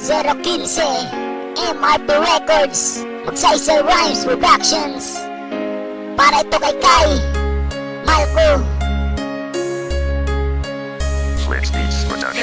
015 MRP Records, Magsaysay Rhymes Productions. Para ito kay Kai Malco.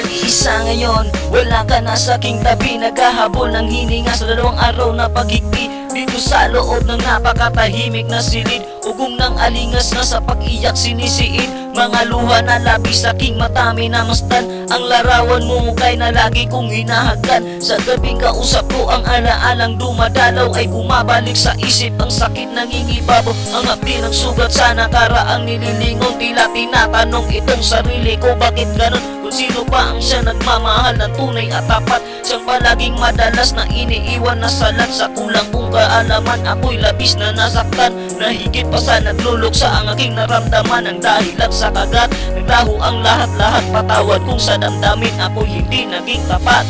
Isa ngayon, wala ka na sa aking tabi. Naghahabol ng hininga sa 2 araw na paghigpi. Dito sa loob ng napakatahimik na silid, ugong ng alingas na sa pag-iyak sinisiid. Mga luha na labis sa aking mata may namastan. Ang larawan mo mukay na lagi kong hinahagdan. Sa gabing kausap ko ang alaalang dumadalaw ay bumabalik sa isip. Ang sakit nangingibabaw, ang hapdi ng sugat sa nakaraang nililingon. Tila tinatanong itong sarili ko, bakit ganon? Kung sino pa ang siya nagmamahal ng tunay at tapat. Siyang palaging madalas na iniiwan na salat. Sa kulang kong kaalaman ako'y labis na nasaktan. Nahigit pa sa nagluluksa ang aking naramdaman. Ang dahilan sa kagat, nagtaho ang lahat-lahat. Patawad kung sa damdamin ako'y hindi naging tapat.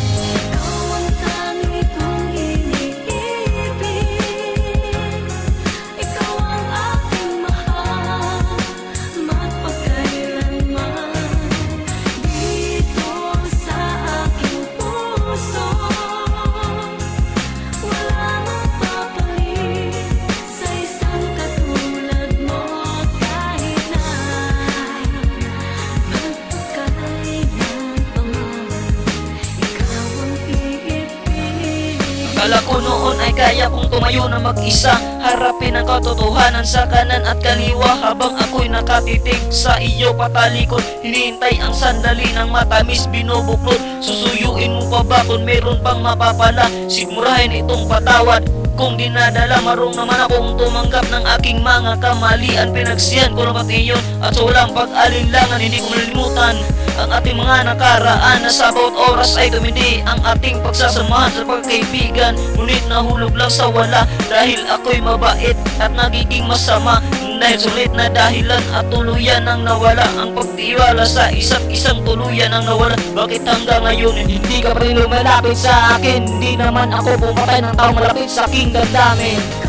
Akala ko noon ay kaya kong tumayo na mag-isa, harapin ang katotohanan sa kanan at kaliwa. Habang ako'y nakatitig sa iyo patalikod, hinihintay ang sandali ng matamis binubuklod. Susuyuin mo pa ba kung meron pang mapapala? Sigmurahin itong patawad kung dinadala. Marong naman akong tumanggap ng aking mga kamalian. Pinagsiyan ko na pati yun at sa walang pag-alinlangan hindi ko malilimutan ang ating mga nakaraan na sa bawat oras ay tumindi ang ating pagsasamahan sa pagkaibigan. Ngunit nahulog lang sa wala dahil ako'y mabait at nagiging masama. Dahil sulit na dahilan at tuluyan ang nawala ang pagtiwala sa isa't isang tuluyan ang nawala. Bakit hanggang ngayon hindi ka pa rin lumalapit sa akin? Hindi naman ako pumatay ng taong malapit sa aking damdamin.